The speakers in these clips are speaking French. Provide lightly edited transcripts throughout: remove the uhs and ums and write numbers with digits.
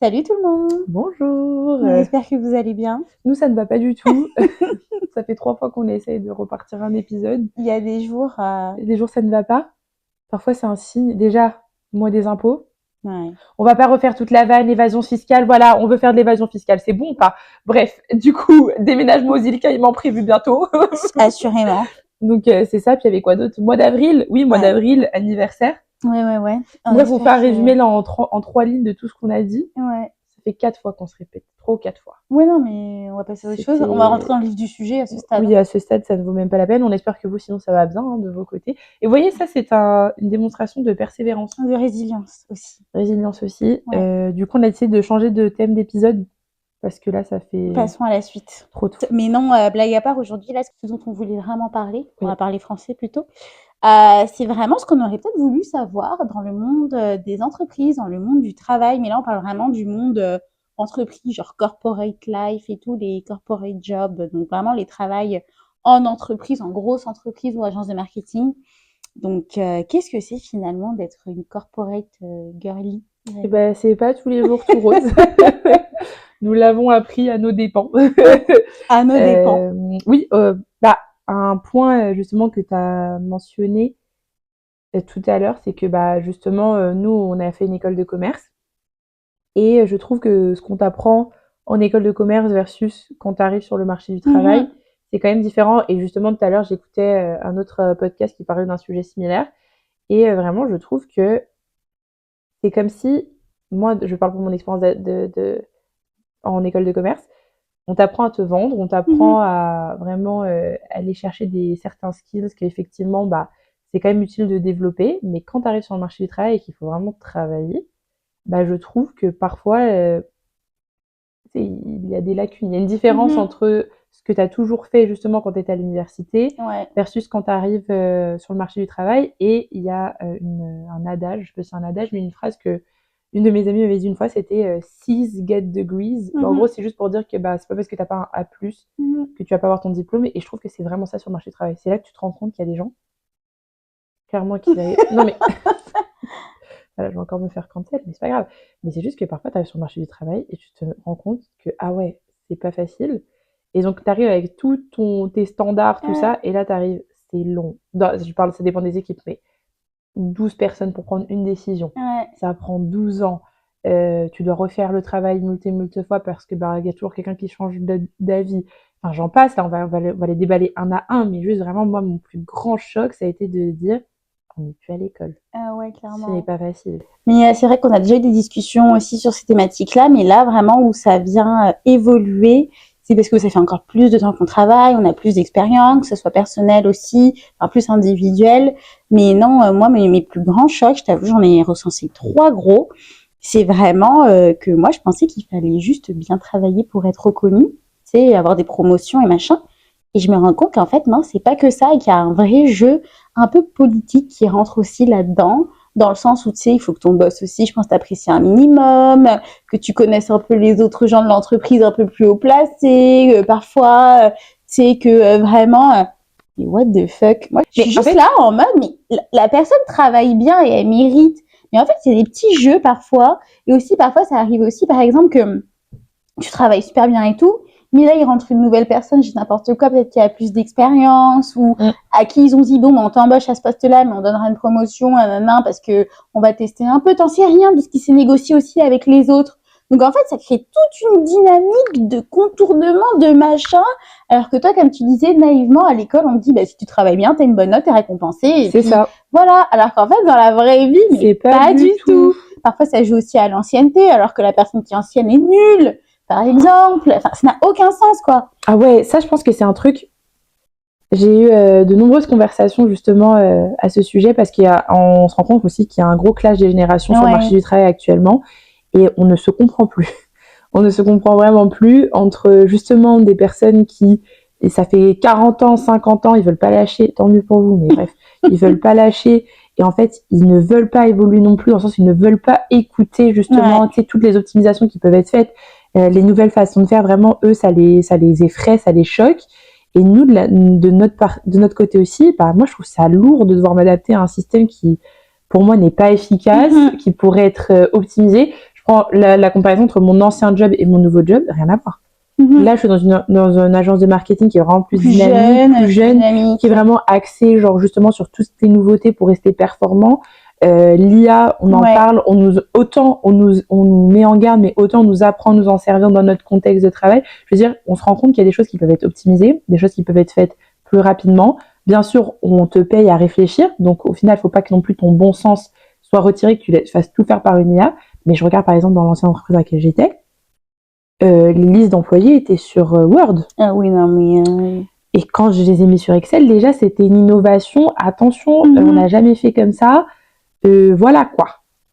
Salut tout le monde. Bonjour. J'espère que vous allez bien. Nous, ça ne va pas du tout. Ça fait 3 fois qu'on essaye de repartir un épisode. Il y a des jours, Des jours, ça ne va pas. Parfois, c'est un signe. Déjà, moi, des impôts. ouais. On va pas refaire toute la vanne, évasion fiscale. Voilà, on veut faire de l'évasion fiscale. C'est bon ou pas? Bref, du coup, déménagement aux îles Caïmans prévu bientôt. Assurément. Donc, c'est ça. Puis, il y avait quoi d'autre? Mois d'avril. Oui, mois Ouais. d'avril, anniversaire. Ouais. On Bref, on espère fait un que- résumé là en 3 lignes de tout ce qu'on a dit. Ouais. Ça fait 4 fois qu'on se répète. 3 ou 4 fois. Ouais, non, mais on va passer à autre chose. On va rentrer dans le vif du sujet à ce stade. Oui, à ce stade, ça ne vaut même pas la peine. On espère que vous, sinon, ça va bien de vos côtés. Et vous voyez, ça, c'est une démonstration de persévérance. De résilience aussi. Résilience aussi. Ouais. Du coup, on a essayé de changer de thème d'épisode parce que là, ça fait Passons à la suite. trop tôt. Mais non, blague à part, aujourd'hui, là, ce dont on voulait vraiment parler, on va parler français plutôt, c'est vraiment ce qu'on aurait peut-être voulu savoir dans le monde des entreprises, dans le monde du travail. Mais là, on parle vraiment du monde entreprise, genre corporate life et tout, les corporate jobs. Donc, vraiment les travails en entreprise, en grosse entreprise ou agence de marketing. Donc, qu'est-ce que c'est finalement d'être une corporate girly? Et ben, c'est pas tous les jours tout rose. Nous l'avons appris à nos dépens. À nos dépens. Oui, un point justement que tu as mentionné tout à l'heure, c'est que justement, nous, on a fait une école de commerce. Et je trouve que ce qu'on t'apprend en école de commerce versus quand tu arrives sur le marché du travail, c'est quand même différent. Et justement, tout à l'heure, j'écoutais un autre podcast qui parlait d'un sujet similaire. Et vraiment, je trouve que c'est comme si, moi, je parle pour mon expérience en école de commerce, on t'apprend à te vendre, on t'apprend à vraiment aller chercher certains skills qu'effectivement, c'est quand même utile de développer. Mais quand tu arrives sur le marché du travail et qu'il faut vraiment travailler, je trouve que parfois, il y a des lacunes. Il y a une différence entre ce que tu as toujours fait justement quand tu étais à l'université versus quand tu arrives sur le marché du travail. Et il y a un adage, je sais pas si c'est un adage, mais une phrase que une de mes amies m'avait dit une fois, c'était C's get degrees. En gros, c'est juste pour dire que c'est pas parce que tu n'as pas un A+, que tu vas pas avoir ton diplôme. Et je trouve que c'est vraiment ça sur le marché du travail. C'est là que tu te rends compte qu'il y a des gens, clairement, qui arrivent... Non mais... Voilà, je vais encore me faire cancel, mais c'est pas grave. Mais c'est juste que parfois, tu arrives sur le marché du travail et tu te rends compte que, ah ouais, c'est pas facile. Et donc, tu arrives avec tes standards, tout ça, et là, tu arrives, c'est long. Je parle, ça dépend des équipes, mais 12 personnes pour prendre une décision. Ça prend 12 ans. Tu dois refaire le travail moult fois parce que y a toujours quelqu'un qui change d'avis. Enfin, j'en passe, là, on va les déballer un à un, mais juste vraiment, moi, mon plus grand choc, ça a été de dire, on n'est plus à l'école. Ah ouais, clairement. Ce n'est pas facile. Mais c'est vrai qu'on a déjà eu des discussions aussi sur ces thématiques-là, mais là, vraiment, où ça vient évoluer, c'est parce que ça fait encore plus de temps qu'on travaille, on a plus d'expérience, que ce soit personnel aussi, enfin plus individuel. Mais non, moi, mes plus grands chocs, je t'avoue, j'en ai recensé 3 gros. C'est vraiment que moi, je pensais qu'il fallait juste bien travailler pour être reconnu, tu sais, avoir des promotions et machin. Et je me rends compte qu'en fait, non, c'est pas que ça, et qu'il y a un vrai jeu un peu politique qui rentre aussi là-dedans, dans le sens où, tu sais, il faut que ton boss aussi, je pense, t'apprécie un minimum, que tu connaisses un peu les autres gens de l'entreprise un peu plus haut placés, parfois, tu sais, que vraiment, mais what the fuck? Moi, je suis juste là en mode, mais la personne travaille bien et elle mérite. Mais en fait, c'est des petits jeux parfois, et aussi, parfois, ça arrive aussi, par exemple, que tu travailles super bien et tout, mais là, il rentre une nouvelle personne, je dis n'importe quoi, peut-être qui a plus d'expérience, ou à qui ils ont dit, bon, on t'embauche à ce poste-là, mais on donnera une promotion, parce que on va tester un peu, t'en sais rien de ce qui s'est négocié aussi avec les autres. Donc, en fait, ça crée toute une dynamique de contournement, de machin, alors que toi, comme tu disais naïvement, à l'école, on te dit, si tu travailles bien, t'as une bonne note, t'es récompensé. Et c'est puis, ça. Voilà. Alors qu'en fait, dans la vraie vie, mais c'est pas du tout. Parfois, ça joue aussi à l'ancienneté, alors que la personne qui est ancienne est nulle, par exemple. Enfin, ça n'a aucun sens, quoi. Ah ouais, ça, je pense que c'est un truc... J'ai eu de nombreuses conversations, justement, à ce sujet, parce on se rend compte aussi qu'il y a un gros clash des générations sur le marché du travail actuellement, et on ne se comprend plus. On ne se comprend vraiment plus entre, justement, des personnes qui... Et ça fait 40 ans, 50 ans, ils veulent pas lâcher, tant mieux pour vous, mais bref, ils veulent pas lâcher, et en fait, ils ne veulent pas évoluer non plus, dans le sens où ils ne veulent pas écouter, justement, toutes les optimisations qui peuvent être faites, les nouvelles façons de faire, vraiment, eux, ça les effraie, ça les choque. Et nous, de notre côté aussi, moi, je trouve ça lourd de devoir m'adapter à un système qui, pour moi, n'est pas efficace, qui pourrait être optimisé. Je la comparaison entre mon ancien job et mon nouveau job, rien à voir. Là, je suis dans une agence de marketing qui est vraiment plus dynamique, plus jeune, qui est vraiment axée, genre, justement, sur toutes ces nouveautés pour rester performant. L'IA, on en parle, on nous met en garde, mais autant on nous apprend à nous en servir dans notre contexte de travail. Je veux dire, on se rend compte qu'il y a des choses qui peuvent être optimisées, des choses qui peuvent être faites plus rapidement. Bien sûr, on te paye à réfléchir, donc au final, il faut pas que non plus ton bon sens soit retiré, que tu fasses tout faire par une IA. Mais je regarde par exemple dans l'ancienne entreprise à laquelle j'étais, les listes d'employés étaient sur Word. Ah oui, non mais... Et quand je les ai mis sur Excel, déjà, c'était une innovation. Attention, on n'a jamais fait comme ça. Voilà quoi.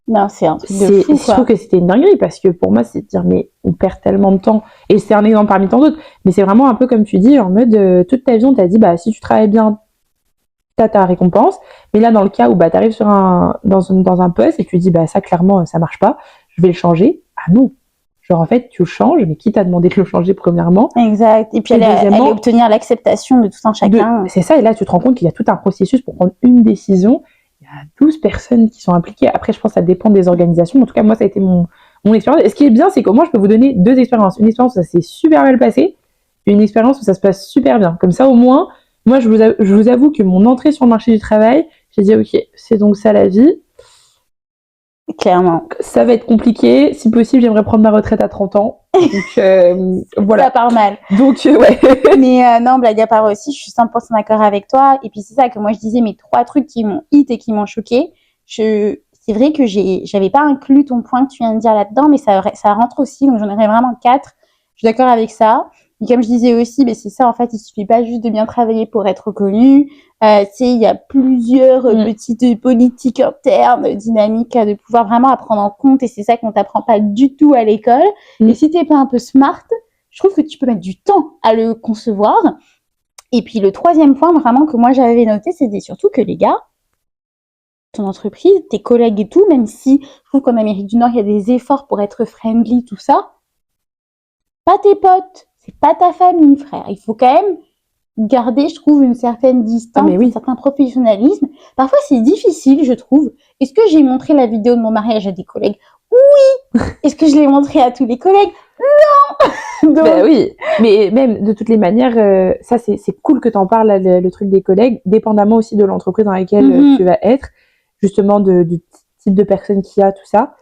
Non, c'est un truc de fou, je trouve que c'était une dinguerie parce que pour moi, c'est de dire, mais on perd tellement de temps. Et c'est un exemple parmi tant d'autres. Mais c'est vraiment un peu comme tu dis, en mode, toute ta vie, on t'a dit, bah, si tu travailles bien, t'as ta récompense. Mais là, dans le cas où bah, t'arrives dans un poste et tu dis, bah, ça, clairement, ça marche pas, je vais le changer. Ah non. Genre, en fait, tu le changes, mais qui t'a demandé de le changer, premièrement? Exact. Et puis, aller obtenir l'acceptation de tout un chacun. C'est ça. Et là, tu te rends compte qu'il y a tout un processus pour prendre une décision. Il y a 12 personnes qui sont impliquées. Après, je pense que ça dépend des organisations. En tout cas, moi, ça a été mon expérience. Et ce qui est bien, c'est que moi, je peux vous donner 2 expériences. Une expérience où ça s'est super mal passé, et une expérience où ça se passe super bien. Comme ça, au moins, moi, je vous avoue que mon entrée sur le marché du travail, j'ai dit, OK, c'est donc ça la vie. Clairement. Ça va être compliqué. Si possible, j'aimerais prendre ma retraite à 30 ans. Donc, voilà. Ça part mal. Donc, ouais. Mais non, blague à part aussi, je suis 100% d'accord avec toi. Et puis, c'est ça que moi, je disais, mes 3 trucs qui m'ont hit et qui m'ont choqué. C'est vrai que j'avais pas inclus ton point que tu viens de dire là-dedans, mais ça rentre aussi. Donc, j'en aurais vraiment 4. Je suis d'accord avec ça. Et comme je disais aussi, mais c'est ça, en fait, il suffit pas juste de bien travailler pour être reconnu. Tu sais, il y a plusieurs petites politiques internes, dynamiques de pouvoir vraiment apprendre en compte. Et c'est ça qu'on t'apprend pas du tout à l'école. Et si t'es pas un peu smart, je trouve que tu peux mettre du temps à le concevoir. Et puis, le 3e point, vraiment, que moi, j'avais noté, c'était surtout que les gars, ton entreprise, tes collègues et tout, même si je trouve qu'en Amérique du Nord, il y a des efforts pour être friendly, tout ça, pas tes potes, c'est pas ta famille, frère. Il faut quand même garder, je trouve, une certaine distance, un certain professionnalisme. Parfois, c'est difficile, je trouve. Est-ce que j'ai montré la vidéo de mon mariage à des collègues? Oui. Est-ce que je l'ai montré à tous les collègues? Non. Donc... Ben oui, mais même de toutes les manières, ça c'est cool que tu en parles, le truc des collègues, dépendamment aussi de l'entreprise dans laquelle tu vas être, justement du type de personne qu'il y a, tout ça.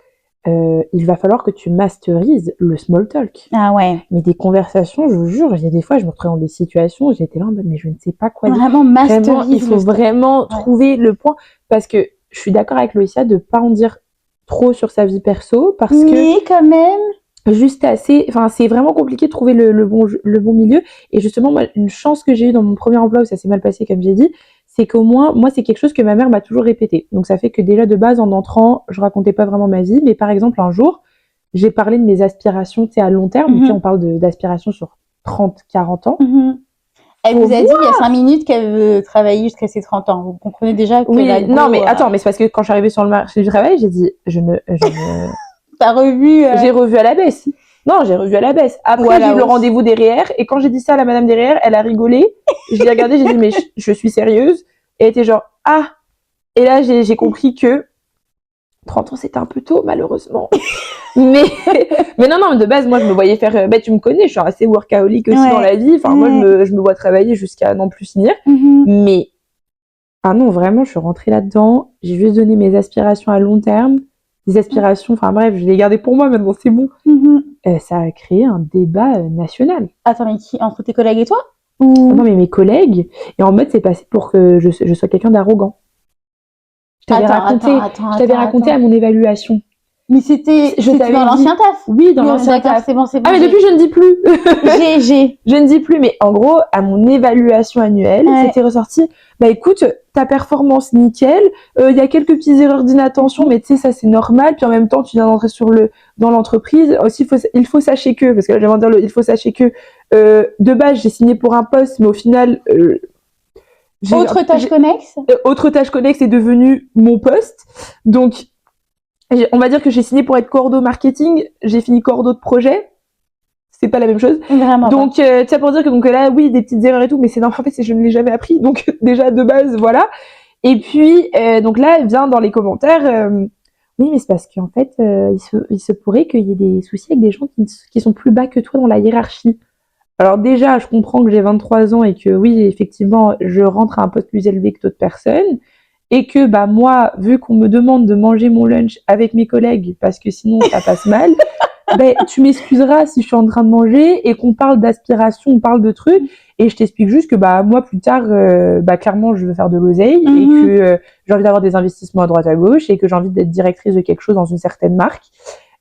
Il va falloir que tu masterises le small talk. Ah ouais. Mais des conversations, je vous jure, il y a des fois, je me retrouvais dans des situations, j'étais là en mode, mais je ne sais pas quoi dire. Vraiment masteriser. Il faut vraiment trouver le point, parce que je suis d'accord avec Loïcia de pas en dire trop sur sa vie perso, parce que... Mais quand même... Juste assez, enfin, c'est vraiment compliqué de trouver le bon milieu. Et justement, moi, une chance que j'ai eue dans mon premier emploi où ça s'est mal passé, comme j'ai dit, c'est qu'au moins, moi, c'est quelque chose que ma mère m'a toujours répété. Donc, ça fait que déjà, de base, en entrant, je racontais pas vraiment ma vie. Mais par exemple, un jour, j'ai parlé de mes aspirations, tu sais, à long terme. Tu sais, on parle d'aspirations sur 30, 40 ans. Elle vous a dit il y a 5 minutes qu'elle veut travailler jusqu'à ses 30 ans. Vous comprenez déjà que non, mais attends, mais c'est parce que quand je suis arrivée sur le marché du travail, j'ai dit, T'as revu J'ai revu à la baisse. Non, j'ai revu à la baisse. Après, j'ai eu le rendez-vous des REER. Et quand j'ai dit ça à la madame des REER, elle a rigolé. Je l'ai regardée, j'ai dit, mais je suis sérieuse. Et elle était genre, ah. Et là, j'ai compris que 30 ans, c'était un peu tôt, malheureusement. mais non, de base, moi, je me voyais faire, tu me connais, je suis assez workaholic aussi dans la vie. Enfin, moi, je me vois travailler jusqu'à n'en plus finir. Mais, ah non, vraiment, je suis rentrée là-dedans. J'ai juste donné mes aspirations à long terme. Des aspirations, enfin bref, je l'ai gardé pour moi, maintenant c'est bon. Ça a créé un débat national. Attends, mais qui, entre tes collègues et toi? Non, mais mes collègues, et en mode c'est passé pour que je sois quelqu'un d'arrogant. Je t'avais raconté à mon évaluation. Mais c'était dans l'ancien taf. Oui, dans l'ancien taf. C'est bon. Ah, mais depuis, je ne dis plus. Je ne dis plus, mais en gros, à mon évaluation annuelle, c'était ressorti, bah écoute, ta performance nickel, il y a quelques petites erreurs d'inattention, mais tu sais, ça c'est normal, puis en même temps, tu viens d'entrer dans l'entreprise. Aussi, il faut sachez que, parce que là, j'aimerais dire il faut sachez que, de base, j'ai signé pour un poste, mais au final, Autre tâche connexe est devenu mon poste. Donc, on va dire que j'ai signé pour être cordeau marketing, j'ai fini cordeau de projet. C'est pas la même chose. Vraiment. Donc, tu sais, pour dire que donc là, oui, des petites erreurs et tout, mais c'est normal, en fait, je ne l'ai jamais appris. Donc, déjà, de base, voilà. Et puis, donc là, elle vient dans les commentaires, Oui, mais c'est parce qu'en fait, il se pourrait qu'il y ait des soucis avec des gens qui sont plus bas que toi dans la hiérarchie. Alors déjà, je comprends que j'ai 23 ans et que oui, effectivement, je rentre à un poste plus élevé que d'autres personnes. Et que bah moi, vu qu'on me demande de manger mon lunch avec mes collègues, parce que sinon ça passe mal, ben, tu m'excuseras si je suis en train de manger et qu'on parle d'aspiration, on parle de trucs, et je t'explique juste que bah moi plus tard, bah clairement je veux faire de l'oseille et que j'ai envie d'avoir des investissements à droite à gauche et que j'ai envie d'être directrice de quelque chose dans une certaine marque,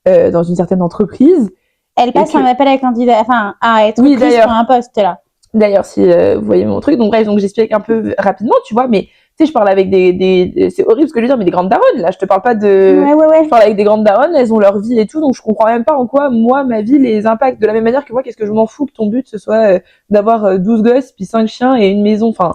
dans une certaine entreprise. Elle passe un appel à candidat, enfin à être oui, prise sur un poste là. D'ailleurs, si vous voyez mon truc, donc bref, donc j'explique un peu rapidement, tu vois, mais tu sais, je parle avec c'est horrible ce que je veux dire, mais des grandes daronnes, là, je te parle pas de, je parle avec des grandes daronnes, elles ont leur vie et tout, donc je comprends même pas en quoi, moi, ma vie les impacte de la même manière que moi, qu'est-ce que je m'en fous que ton but, ce soit d'avoir 12 gosses, puis 5 chiens et une maison, enfin,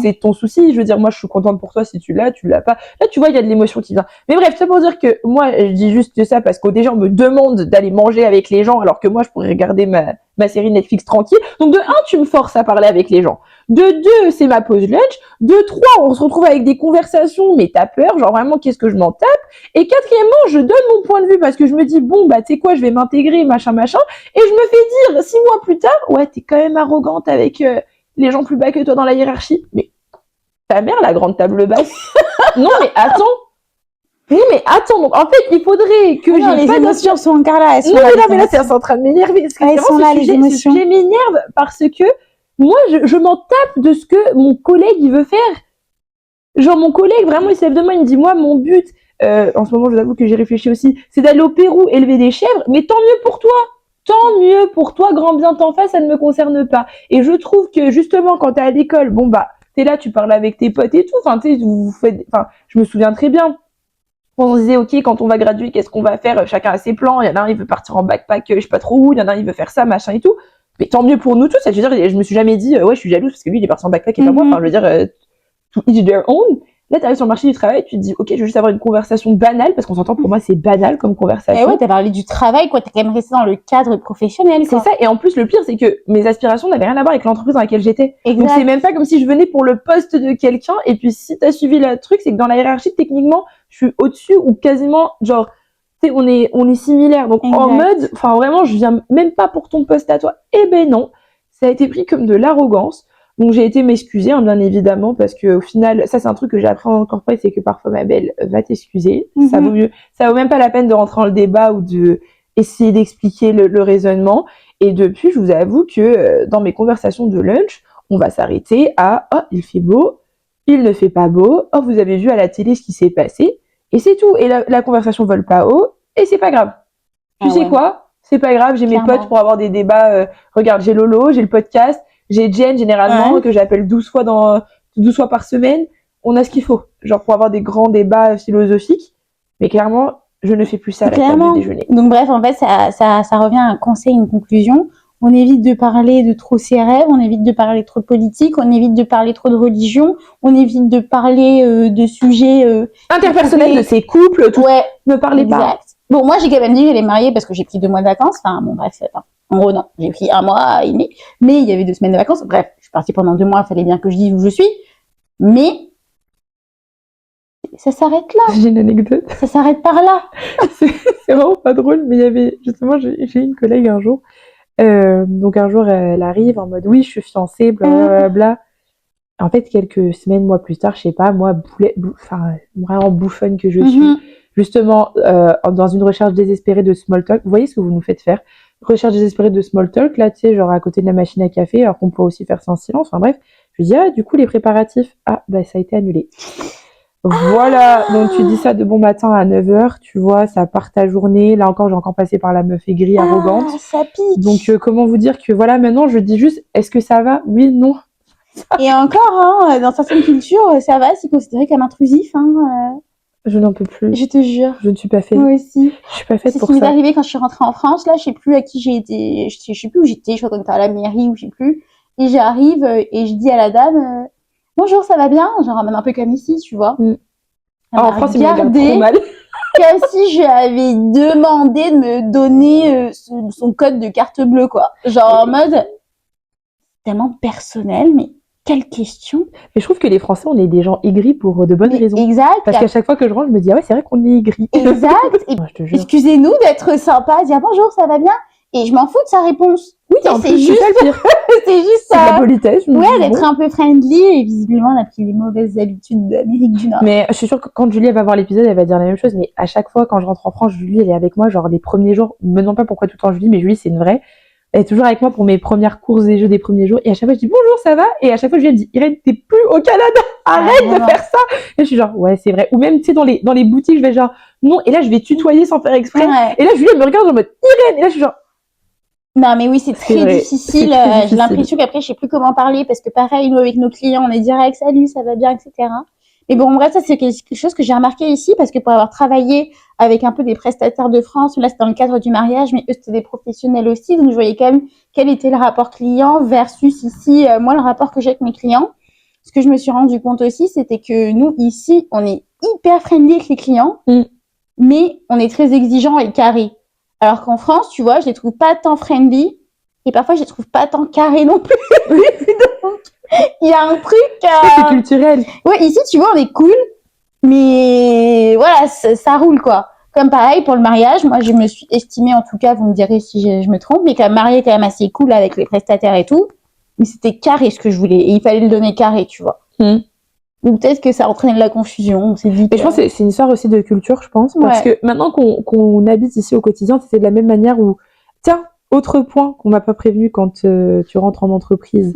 c'est ton souci, je veux dire, moi, je suis contente pour toi si tu l'as pas. Là, tu vois, il y a de l'émotion qui vient. Mais bref, c'est pour dire que moi, je dis juste ça parce que déjà, on me demande d'aller manger avec les gens, alors que moi, je pourrais regarder ma série Netflix tranquille. Donc de 1, tu me forces à parler avec les gens. De 2, c'est ma pause lunch. De 3, on se retrouve avec des conversations, mais t'as peur, genre vraiment qu'est-ce que je m'en tape. Et 4, je donne mon point de vue parce que je me dis bon bah tu sais quoi, je vais m'intégrer machin. Et je me fais dire 6 mois plus tard, ouais t'es quand même arrogante avec les gens plus bas que toi dans la hiérarchie. Mais ta mère la grande table basse. Non mais attends. Oui, mais attends, donc en fait, il faudrait que les émotions sont encore là. Elles sont là, mais là, t'es en train de m'énerver. Parce que elles sont là, les émotions. Ce sujet m'énerve parce que moi, je m'en tape de ce que mon collègue, il veut faire. Genre, mon collègue, vraiment, il se lève de moi, il me dit, moi, mon but, en ce moment, je vous avoue que j'ai réfléchi aussi, c'est d'aller au Pérou élever des chèvres, mais tant mieux pour toi. Tant mieux pour toi, grand bien t'en fais, ça ne me concerne pas. Et je trouve que, justement, quand t'es à l'école, bon, bah, t'es là, tu parles avec tes potes et tout, enfin, tu sais, vous faites, enfin, je me souviens très bien. On se disait, ok, quand on va graduer, qu'est-ce qu'on va faire? Chacun a ses plans. Il y en a un, il veut partir en backpack, je sais pas trop où. Il y en a un, il veut faire ça, machin et tout. Mais tant mieux pour nous tous. Je veux dire, je me suis jamais dit, ouais, je suis jalouse parce que lui, il est parti en backpack et pas moi. Enfin, je veux dire, to each their own. Là, t'arrives sur le marché du travail, tu te dis, ok, je veux juste avoir une conversation banale, parce qu'on s'entend, pour moi, c'est banal comme conversation. Et ouais, t'as parlé du travail, quoi. T'as quand même resté dans le cadre professionnel, quoi. C'est ça. Et en plus, le pire, c'est que mes aspirations n'avaient rien à voir avec l'entreprise dans laquelle j'étais. Exact. Donc, c'est même pas comme si je venais pour le poste de quelqu'un. Et puis, si t'as suivi le truc, c'est que dans la hiérarchie, techniquement, je suis au-dessus ou quasiment, genre, tu sais, on est similaires. Donc, exact. En mode, enfin, vraiment, je viens même pas pour ton poste à toi. Eh ben non. Ça a été pris comme de l'arrogance. Donc j'ai été m'excuser, hein, bien évidemment, parce que au final, ça c'est un truc que j'ai appris en corporate, c'est que parfois ma belle va t'excuser. Ça vaut mieux, ça vaut même pas la peine de rentrer dans le débat ou de essayer d'expliquer le raisonnement. Et depuis, je vous avoue que dans mes conversations de lunch, on va s'arrêter à oh il fait beau, il ne fait pas beau, oh vous avez vu à la télé ce qui s'est passé, et c'est tout. Et la conversation vole pas haut, et c'est pas grave. Tu sais quoi? C'est pas grave, j'ai mes potes pour avoir des débats. Regarde, j'ai Lolo, j'ai le podcast. J'ai Jen, généralement, que j'appelle 12 fois par semaine. On a ce qu'il faut. Genre, pour avoir des grands débats philosophiques. Mais clairement, je ne fais plus ça à la table du déjeuner. Donc, bref, en fait, ça revient à un conseil, une conclusion. On évite de parler de trop ses rêves, on évite de parler trop de politique, on évite de parler trop de religion, on évite de parler de sujets interpersonnels, de ses couples, tout. Ouais. Ne parlez pas. Bon, moi, j'ai quand même dit que j'allais me marier parce que j'ai pris 2 mois de vacances. Enfin, bon, bref, en gros, non. J'ai pris 1 mois et demi. Mais il y avait 2 semaines de vacances. Bref, je suis partie pendant 2 mois. Il fallait bien que je dise où je suis. Mais ça s'arrête là. J'ai une anecdote. Ça s'arrête par là. C'est vraiment pas drôle, mais il y avait, justement, j'ai une collègue un jour. Donc un jour, elle arrive en mode, oui, je suis fiancée, blablabla. En fait, quelques semaines, mois plus tard, je sais pas, moi, vraiment bouffonne que je suis, justement, dans une recherche désespérée de small talk. Vous voyez ce que vous nous faites faire? Recherche désespérée de small talk, là, tu sais, genre à côté de la machine à café, alors qu'on peut aussi faire ça en silence. Enfin bref, je lui dis, ah, du coup, les préparatifs, ah, bah, ça a été annulé. Voilà, donc tu dis ça de bon matin à 9h, tu vois, ça part ta journée. Là encore, j'ai encore passé par la meuf aigrie, arrogante. Ça pique. Donc, comment vous dire que voilà, maintenant, je dis juste, est-ce que ça va? Oui, non. Et encore, hein, dans certaines cultures, ça va, c'est considéré comme intrusif. Je n'en peux plus. Je te jure. Je ne suis pas faite. Moi aussi. Je suis pas faite pour ça. C'est ce qui m'est arrivé quand je suis rentrée en France. Là, je sais plus à qui j'ai été. Je sais plus où j'étais. Je suis retournée à la mairie ou je sais plus. Et j'arrive et je dis à la dame, bonjour, ça va bien? Genre, ramène un peu comme ici, tu vois. En France, il me regarde trop mal. Comme si je avais demandé de me donner son code de carte bleue, quoi. Genre en mode tellement personnel, mais quelle question. Mais je trouve que les Français, on est des gens aigris pour de bonnes raisons. Exact. Parce qu'à chaque fois que je rentre, je me dis, ah ouais, c'est vrai qu'on est aigris. Exact. Et je te jure. Excusez-nous d'être sympa, dire bonjour, ça va bien. Et je m'en fous de sa réponse. Oui, c'est juste ça le pire. C'est juste c'est de la politesse. Ouais, d'être un peu friendly, et visiblement, on a pris les mauvaises habitudes d'Amérique du Nord. Mais je suis sûre que quand Julie va voir l'épisode, elle va dire la même chose. Mais à chaque fois, quand je rentre en France, Julie, elle est avec moi. Genre, les premiers jours, me demande pas pourquoi tout le temps Julie, mais Julie, c'est une vraie. Elle est toujours avec moi pour mes premières courses des jeux des premiers jours. Et à chaque fois, je dis bonjour, ça va? Et à chaque fois, Julie, elle me dit, Irène, t'es plus au Canada. Arrête de faire ça. Et je suis genre, ouais, c'est vrai. Ou même, tu sais, dans les boutiques, je vais genre, non. Et là, je vais tutoyer sans faire exprès. Ouais. Et là, Julie, elle me regarde en mode, Irène. Et là, je suis genre, non, mais oui, c'est très difficile. J'ai l'impression qu'après, je sais plus comment parler parce que pareil, nous, avec nos clients, on est direct, salut, ça va bien, etc. Mais bon, bref, ça, c'est quelque chose que j'ai remarqué ici parce que pour avoir travaillé avec un peu des prestataires de France, là, c'était dans le cadre du mariage, mais eux, c'était des professionnels aussi. Donc, je voyais quand même quel était le rapport client versus ici, moi, le rapport que j'ai avec mes clients. Ce que je me suis rendu compte aussi, c'était que nous, ici, on est hyper friendly avec les clients, mais on est très exigeant et carré. Alors qu'en France, tu vois, je les trouve pas tant friendly et parfois je les trouve pas tant carrés non plus. Donc, il y a un truc. C'est culturel. Ouais, ici, tu vois, on est cool, mais voilà, ça roule quoi. Comme pareil pour le mariage, moi je me suis estimée, en tout cas, vous me direz si je me trompe, mais qu'un marié quand même assez cool avec les prestataires et tout. Mais c'était carré ce que je voulais et il fallait le donner carré, tu vois. Ou peut-être que ça entraîne de la confusion. On s'est dit. Mais je pense que c'est une histoire aussi de culture, je pense, parce que maintenant qu'on habite ici au quotidien, c'est de la même manière où, tiens, autre point qu'on m'a pas prévenu quand tu rentres en entreprise,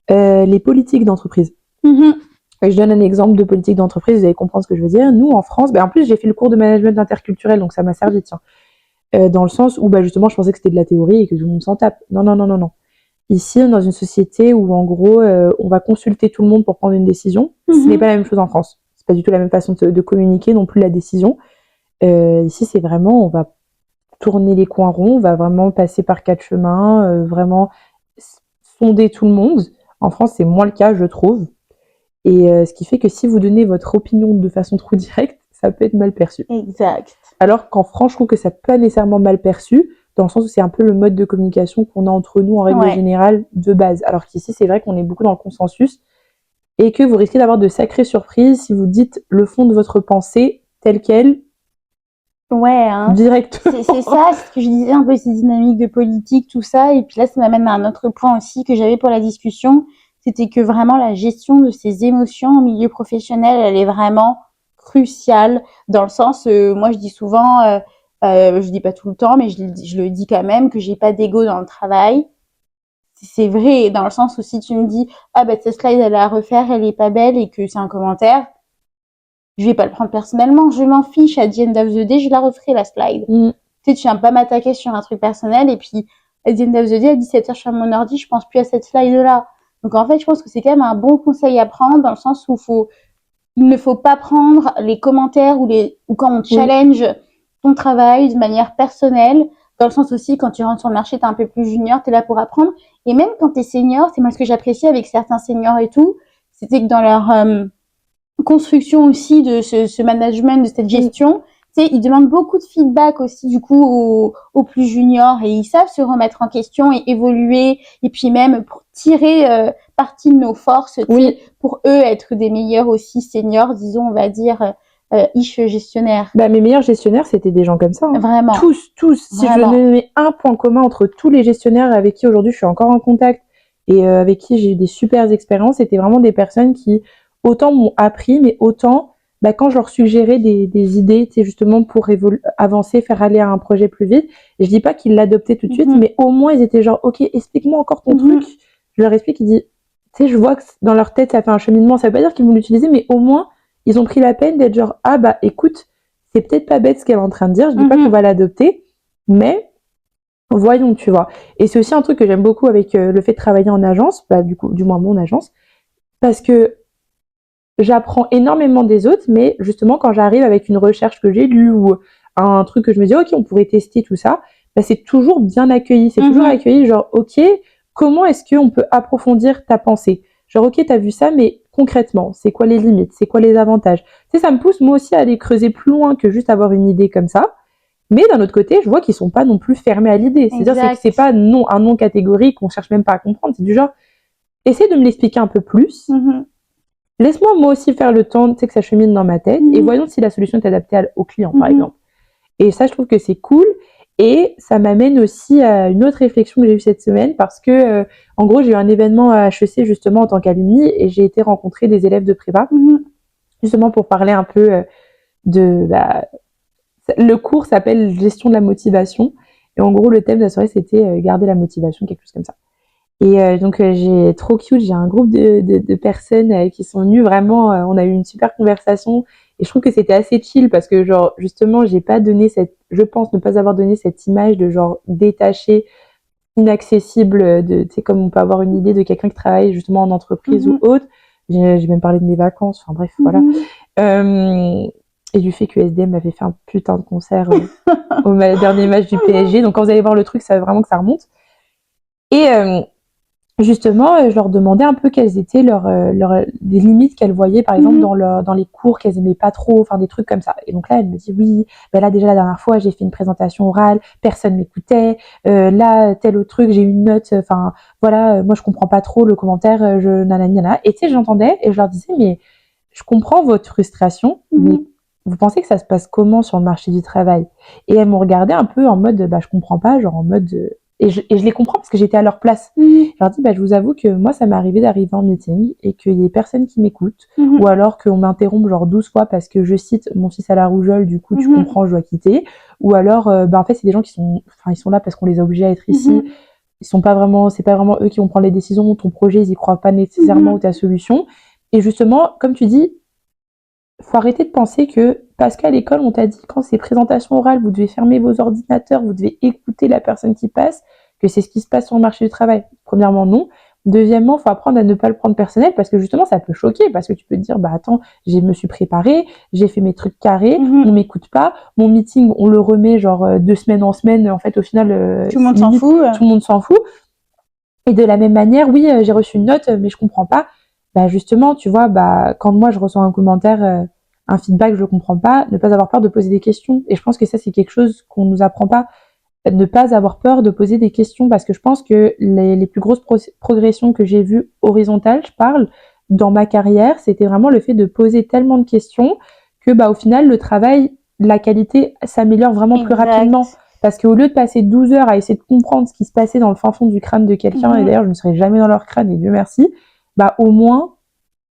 les politiques d'entreprise. Je donne un exemple de politique d'entreprise, vous allez comprendre ce que je veux dire. Nous, en France, en plus, j'ai fait le cours de management interculturel, donc ça m'a servi, tiens. Dans le sens où, justement, je pensais que c'était de la théorie et que tout le monde s'en tape. Non. Ici, dans une société où, en gros, on va consulter tout le monde pour prendre une décision, ce n'est pas la même chose en France. C'est pas du tout la même façon de communiquer non plus la décision. Ici, c'est vraiment, on va tourner les coins ronds, on va vraiment passer par 4 chemins, vraiment sonder tout le monde. En France, c'est moins le cas, je trouve. Et ce qui fait que si vous donnez votre opinion de façon trop directe, ça peut être mal perçu. Exact. Alors qu'en France, je trouve que ça peut pas nécessairement mal perçu, dans le sens où c'est un peu le mode de communication qu'on a entre nous en règle générale de base. Alors qu'ici, c'est vrai qu'on est beaucoup dans le consensus et que vous risquez d'avoir de sacrées surprises si vous dites le fond de votre pensée tel quel. Directement. C'est ça, c'est ce que je disais, un peu ces dynamiques de politique, tout ça. Et puis là, ça m'amène à un autre point aussi que j'avais pour la discussion. C'était que vraiment la gestion de ses émotions au milieu professionnel, elle est vraiment cruciale dans le sens, moi je dis souvent, je dis pas tout le temps, mais je le dis quand même, que j'ai pas d'ego dans le travail. C'est vrai, dans le sens où si tu me dis, cette slide elle est à refaire, elle est pas belle et que c'est un commentaire, je vais pas le prendre personnellement, je m'en fiche, à the end of the day, je la referai la slide. Tu sais, tu viens pas m'attaquer sur un truc personnel et puis à the end of the day, à 17h je suis à mon ordi, je pense plus à cette slide là. Donc en fait, je pense que c'est quand même un bon conseil à prendre dans le sens où il ne faut pas prendre les commentaires ou quand on challenge ton travail de manière personnelle, dans le sens aussi quand tu rentres sur le marché, t'es un peu plus junior, t'es là pour apprendre. Et même quand t'es senior, c'est moi ce que j'apprécie avec certains seniors et tout, c'était que dans leur construction aussi de ce management, de cette gestion, tu sais, ils demandent beaucoup de feedback aussi du coup aux plus juniors et ils savent se remettre en question et évoluer et puis même pour tirer partie de nos forces, pour eux être des meilleurs aussi seniors, disons, on va dire gestionnaires. Mes meilleurs gestionnaires, c'était des gens comme ça. Hein. Vraiment. Tous. Si je donnais un point commun entre tous les gestionnaires avec qui aujourd'hui je suis encore en contact et avec qui j'ai eu des super expériences, c'était vraiment des personnes qui autant m'ont appris, mais autant quand je leur suggérais des idées, tu sais, justement pour avancer, faire aller un projet plus vite, je dis pas qu'ils l'adoptaient tout de suite, mais au moins ils étaient genre, ok, explique-moi encore ton truc. Je leur explique, ils disent, tu sais, je vois que dans leur tête ça fait un cheminement, ça veut pas dire qu'ils vont l'utiliser, mais au moins ils ont pris la peine d'être genre, écoute, c'est peut-être pas bête ce qu'elle est en train de dire, je dis pas qu'on va l'adopter, mais voyons, tu vois. Et c'est aussi un truc que j'aime beaucoup avec le fait de travailler en agence, du moins mon agence, parce que j'apprends énormément des autres, mais justement, quand j'arrive avec une recherche que j'ai lue ou un truc que je me dis, ok, on pourrait tester tout ça, c'est toujours bien accueilli. C'est toujours accueilli, genre, ok, comment est-ce qu'on peut approfondir ta pensée? Genre, ok, t'as vu ça, mais concrètement, c'est quoi les limites? C'est quoi les avantages? Tu sais, ça me pousse moi aussi à aller creuser plus loin que juste avoir une idée comme ça. Mais d'un autre côté, je vois qu'ils sont pas non plus fermés à l'idée. C'est-à-dire que c'est pas un non catégorique, on cherche même pas à comprendre. C'est du genre, essaie de me l'expliquer un peu plus. Laisse-moi moi aussi faire le temps, tu sais, que ça chemine dans ma tête, et voyons si la solution est adaptée au client, par exemple. Et ça, je trouve que c'est cool. Et ça m'amène aussi à une autre réflexion que j'ai eue cette semaine, parce que, en gros, j'ai eu un événement à HEC, justement, en tant qu'alumni, et j'ai été rencontrer des élèves de prépa, justement pour parler un peu le cours s'appelle Gestion de la motivation. Et en gros, le thème de la soirée, c'était garder la motivation, quelque chose comme ça. Et donc j'ai trop cute, j'ai un groupe de personnes qui sont venues vraiment, on a eu une super conversation et je trouve que c'était assez chill parce que genre justement je pense ne pas avoir donné cette image de genre détaché, inaccessible, tu sais, comme on peut avoir une idée de quelqu'un qui travaille justement en entreprise ou autre. J'ai même parlé de mes vacances, enfin bref, voilà. Et du fait que SDM avait fait un putain de concert au dernier match du PSG, donc quand vous allez voir le truc, ça vraiment que ça remonte. Et justement, je leur demandais un peu quelles étaient des limites qu'elles voyaient, par exemple, dans les cours qu'elles aimaient pas trop, enfin des trucs comme ça. Et donc là, elle me dit oui, ben là déjà la dernière fois, j'ai fait une présentation orale, personne m'écoutait. Là, tel autre truc, j'ai eu une note, enfin voilà, moi je comprends pas trop le commentaire, nanana. Et tu sais, j'entendais et je leur disais mais je comprends votre frustration, mais vous pensez que ça se passe comment sur le marché du travail? Et elles m'ont regardé un peu en mode bah je comprends pas, genre en mode et je les comprends parce que j'étais à leur place. Je leur dis, bah, je vous avoue que moi, ça m'est arrivé d'arriver en meeting et qu'il y ait personne qui m'écoute, ou alors qu'on m'interrompt genre 12 fois parce que je cite mon fils à la rougeole, du coup, tu comprends, je dois quitter. Ou alors, bah, en fait, c'est des gens ils sont là parce qu'on les a obligés à être ici. C'est pas vraiment eux qui vont prendre les décisions, ton projet, ils y croient pas nécessairement ou ta solution. Et justement, comme tu dis, faut arrêter de penser que parce qu'à l'école, on t'a dit quand c'est présentation orale, vous devez fermer vos ordinateurs, vous devez écouter la personne qui passe, que c'est ce qui se passe sur le marché du travail. Premièrement, non. Deuxièmement, faut apprendre à ne pas le prendre personnel parce que justement, ça peut choquer parce que tu peux te dire, bah attends, je me suis préparée, j'ai fait mes trucs carrés, on m'écoute pas, mon meeting, on le remet genre 2 semaines en semaine. En fait, au final, tout le monde s'en fout. Tout le monde s'en fout. Et de la même manière, oui, j'ai reçu une note, mais je comprends pas. Bah justement, tu vois, bah quand moi je reçois un commentaire, un feedback, je le comprends pas, ne pas avoir peur de poser des questions. Et je pense que ça, c'est quelque chose qu'on nous apprend pas, ne pas avoir peur de poser des questions, parce que je pense que les plus grosses progressions que j'ai vues horizontales, je parle, dans ma carrière, c'était vraiment le fait de poser tellement de questions que bah au final, le travail, la qualité s'améliore vraiment plus rapidement. Parce qu'au lieu de passer 12 heures à essayer de comprendre ce qui se passait dans le fin fond du crâne de quelqu'un, et d'ailleurs je ne serai jamais dans leur crâne, et Dieu merci, bah au moins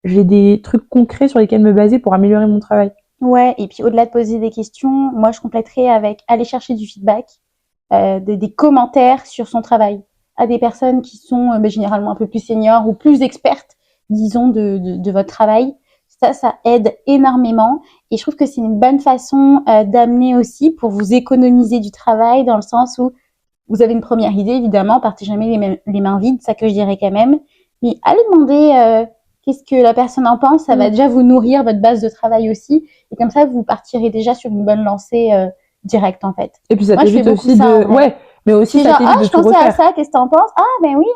j'ai des trucs concrets sur lesquels me baser pour améliorer mon travail. Ouais, et puis au-delà de poser des questions, moi je compléterais avec aller chercher du feedback, des commentaires sur son travail à des personnes qui sont généralement un peu plus seniors ou plus expertes, disons, de votre travail. Ça aide énormément et je trouve que c'est une bonne façon d'amener aussi pour vous économiser du travail dans le sens où vous avez une première idée, évidemment, partez jamais les mains vides, ça que je dirais quand même, mais allez demander qu'est-ce que la personne en pense, ça va déjà vous nourrir votre base de travail aussi, et comme ça, vous partirez déjà sur une bonne lancée directe, en fait. Et puis ça t'évite aussi ouais, mais aussi ça t'évite de tout refaire. Je pensais à ça, qu'est-ce que t'en penses? Ah, ben oui,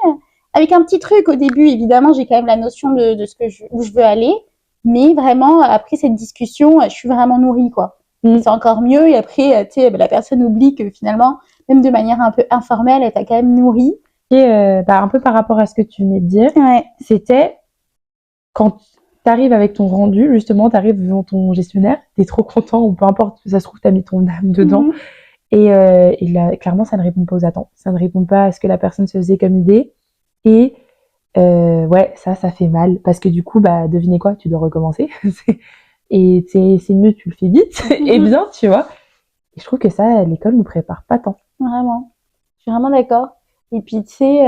avec un petit truc au début, évidemment, j'ai quand même la notion de ce que où je veux aller, mais vraiment, après cette discussion, je suis vraiment nourrie, quoi. C'est encore mieux, et après, tu sais, la personne oublie que finalement, même de manière un peu informelle, elle t'a quand même nourrie. Et un peu par rapport à ce que tu venais de dire, c'était quand t'arrives avec ton rendu, justement, t'arrives devant ton gestionnaire, t'es trop content, ou peu importe, ça se trouve, t'as mis ton âme dedans, et là, clairement, ça ne répond pas aux attentes, ça ne répond pas à ce que la personne se faisait comme idée, et ouais, ça fait mal, parce que du coup, bah, devinez quoi, tu dois recommencer, et c'est mieux, tu le fais vite, et bien, tu vois. Et je trouve que ça, l'école nous prépare pas tant. Vraiment. Je suis vraiment d'accord. Et puis, tu sais,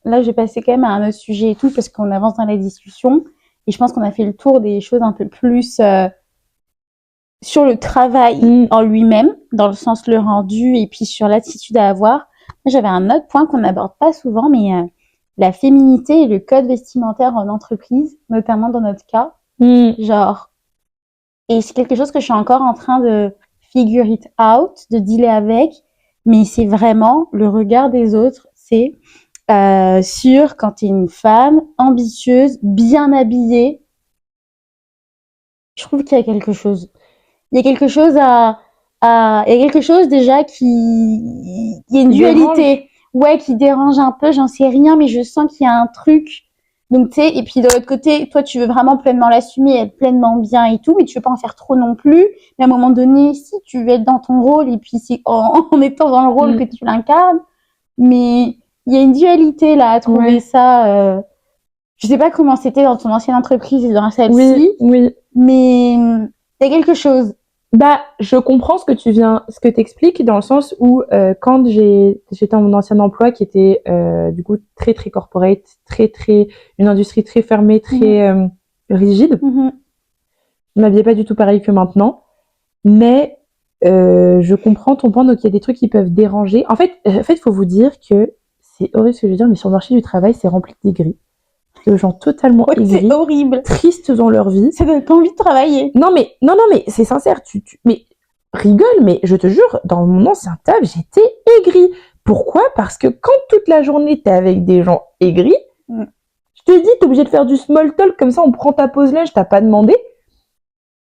là, j'ai passé quand même à un autre sujet et tout, parce qu'on avance dans la discussion. Et je pense qu'on a fait le tour des choses un peu plus sur le travail en lui-même, dans le sens le rendu, et puis sur l'attitude à avoir. Moi, j'avais un autre point qu'on n'aborde pas souvent, mais la féminité et le code vestimentaire en entreprise, notamment dans notre cas. Genre, et c'est quelque chose que je suis encore en train de figure it out, de dealer avec, mais c'est vraiment le regard des autres, c'est sur quand t'es une femme ambitieuse, bien habillée. Je trouve qu'il y a quelque chose. Il y a quelque chose il y a quelque chose déjà qui, il y a une dualité. ouais, qui dérange un peu, j'en sais rien, mais je sens qu'il y a un truc. Donc, tu sais, et puis de l'autre côté, toi, tu veux vraiment pleinement l'assumer, être pleinement bien et tout, mais tu veux pas en faire trop non plus. Mais à un moment donné, si tu veux être dans ton rôle, et puis c'est en étant dans le rôle que tu l'incarnes, mais il y a une dualité là à trouver ça. Je sais pas comment c'était dans ton ancienne entreprise et dans celle-ci, mais il y a quelque chose. Bah, je comprends ce que t'expliques dans le sens où quand j'étais dans mon ancien emploi qui était du coup très très corporate, une industrie très fermée, très rigide, je m'habillais pas du tout pareil que maintenant, mais je comprends ton point. Donc il y a des trucs qui peuvent déranger. En fait, faut vous dire que c'est horrible ce que je veux dire, mais sur le marché du travail, c'est rempli d'aigris. De gens totalement aigris, c'est horrible, tristes dans leur vie. Ça donne pas envie de travailler. Non mais c'est sincère. Mais rigole, mais je te jure, dans mon ancien taf, j'étais aigrie. Pourquoi ? Parce que quand toute la journée t'es avec des gens aigris, je te dis, t'es obligé de faire du small talk comme ça, on prend ta pause lunch, t'as pas demandé.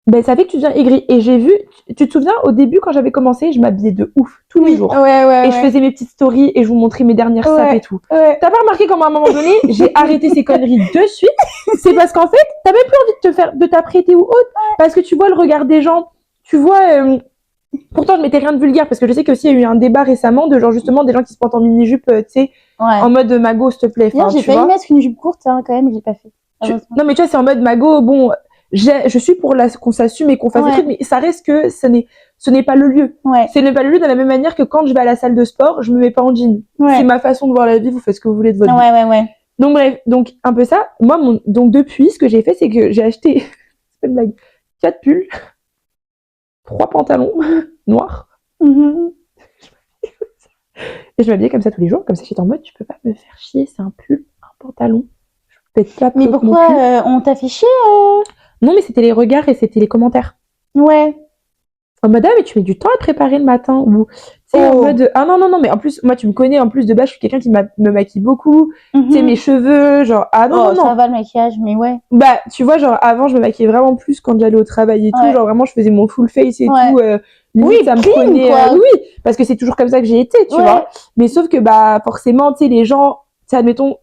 Ben ça fait que tu deviens aigri. Et j'ai vu, tu te souviens, au début quand j'avais commencé, je m'habillais de ouf tous les jours. Et je faisais mes petites stories et je vous montrais mes dernières sapes et tout. T'as pas remarqué comment à un moment donné, j'ai arrêté ces conneries de suite ? C'est parce qu'en fait, t'as même plus envie de t'apprêter ou autre. Parce que tu vois le regard des gens, tu vois... pourtant, je mettais rien de vulgaire parce que je sais qu'il y a eu un débat récemment de genre justement des gens qui se portent en mini-jupe, tu sais, en mode Mago, s'il te plaît. Enfin, j'ai failli mettre une jupe courte, hein, quand même, j'ai pas fait. Non, mais tu vois, c'est en mode Mago, bon... Je suis pour qu'on s'assume et qu'on fasse des trucs, mais ça reste que ce n'est pas le lieu. Ce n'est pas le lieu de la même manière que quand je vais à la salle de sport, je me mets pas en jean. C'est ma façon de voir la vie, vous faites ce que vous voulez de votre vie. Donc bref, donc un peu ça. Moi, donc depuis, ce que j'ai fait, c'est que j'ai acheté, c'est pas une blague, 4 pulls, 3 pantalons noirs. Et je m'habillais comme ça tous les jours, comme ça j'étais en mode, tu peux pas me faire chier, c'est un pull, un pantalon. Je pète pas. Mais pourquoi on t'a fait chier Non, mais c'était les regards et c'était les commentaires. En mode, ah, mais tu mets du temps à préparer le matin. Ou, tu sais, en mode, ah non, mais en plus, moi, tu me connais, en plus de base, je suis quelqu'un qui me maquille beaucoup. Tu sais, mes cheveux, genre, ah non. Ça va le maquillage, mais Bah, tu vois, genre, avant, je me maquillais vraiment plus quand j'allais au travail et tout. Genre, vraiment, je faisais mon full face et tout. Limite, ça me prenait. Oui, parce que c'est toujours comme ça que j'ai été, tu vois. Mais sauf que, bah, forcément, tu sais, les gens, tu sais, admettons,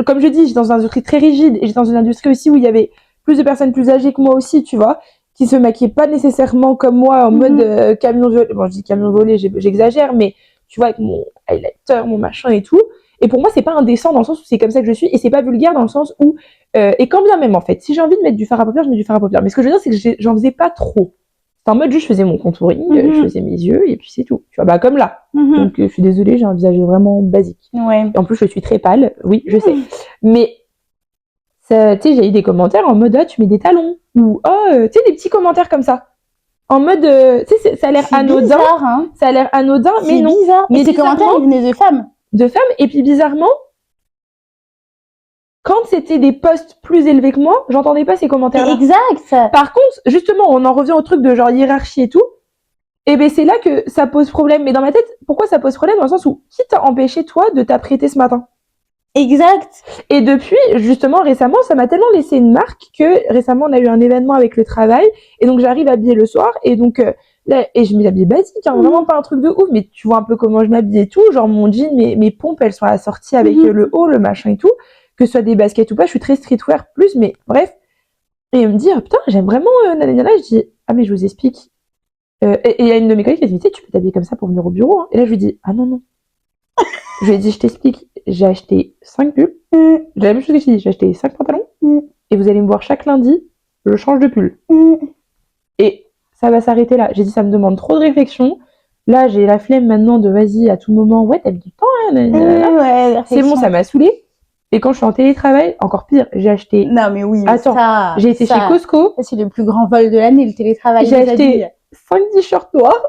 comme je dis, j'étais dans une industrie très rigide et j'étais dans une industrie aussi où il y avait plus de personnes plus âgées que moi aussi, tu vois, qui se maquillaient pas nécessairement comme moi en mode camion volé. Bon, je dis camion volé, j'exagère, mais tu vois, avec mon highlighter, mon machin et tout. Et pour moi, c'est pas indécent dans le sens où c'est comme ça que je suis, et c'est pas vulgaire dans le sens où, et quand bien même en fait, si j'ai envie de mettre du fard à paupières, je mets du fard à paupières. Mais ce que je veux dire, c'est que j'en faisais pas trop. C'est en mode juste, je faisais mon contouring, je faisais mes yeux, et puis c'est tout. Tu vois, bah comme là. Donc je suis désolée, j'ai un visage vraiment basique. Et en plus, je suis très pâle, oui, je sais. Mais tu sais, j'ai eu des commentaires en mode, ah, tu mets des talons. Ou, oh, tu sais, des petits commentaires comme ça. En mode, tu sais, ça a l'air anodin. Bizarre, hein. Ça a l'air anodin, mais non. Bizarre. Mais ces commentaires, ils venaient de femmes. De femmes, et puis bizarrement, quand c'était des posts plus élevés que moi, j'entendais pas ces commentaires-là. Exact. Par contre, justement, on en revient au truc de genre hiérarchie et tout. Et ben c'est là que ça pose problème. Mais dans ma tête, pourquoi ça pose problème ? Dans le sens où, qui t'a empêché, toi, de t'apprêter ce matin ? Exact. Et depuis, justement, récemment, ça m'a tellement laissé une marque que récemment, on a eu un événement avec le travail. Et donc, j'arrive habillée le soir. Et donc, là, et je m'habille basique, hein, vraiment pas un truc de ouf. Mais tu vois un peu comment je m'habille et tout. Genre, mon jean, mes pompes, elles sont assorties avec le haut, le machin et tout. Que ce soit des baskets ou pas, je suis très streetwear plus. Mais bref. Et elle me dit, oh, putain, j'aime vraiment nanana. Je dis, ah, mais je vous explique. Et il y a une de mes collègues qui a dit, tu peux t'habiller comme ça pour venir au bureau. Hein. Et là, je lui dis, ah non. Je lui ai dit, je t'explique. J'ai acheté 5 pulls. J'ai la même chose que je t'ai dit. J'ai acheté 5 pantalons. Et vous allez me voir chaque lundi, je change de pull. Et ça va s'arrêter là. J'ai dit, ça me demande trop de réflexion. Là, j'ai la flemme maintenant de vas-y, à tout moment. Ouais, t'as du temps, hein. C'est bon, ça m'a saoulée. Et quand je suis en télétravail, encore pire, j'ai acheté. Non, mais oui. Attends, j'ai été chez Costco. Ça, c'est le plus grand vol de l'année, le télétravail. J'ai acheté 5 t-shirts noirs.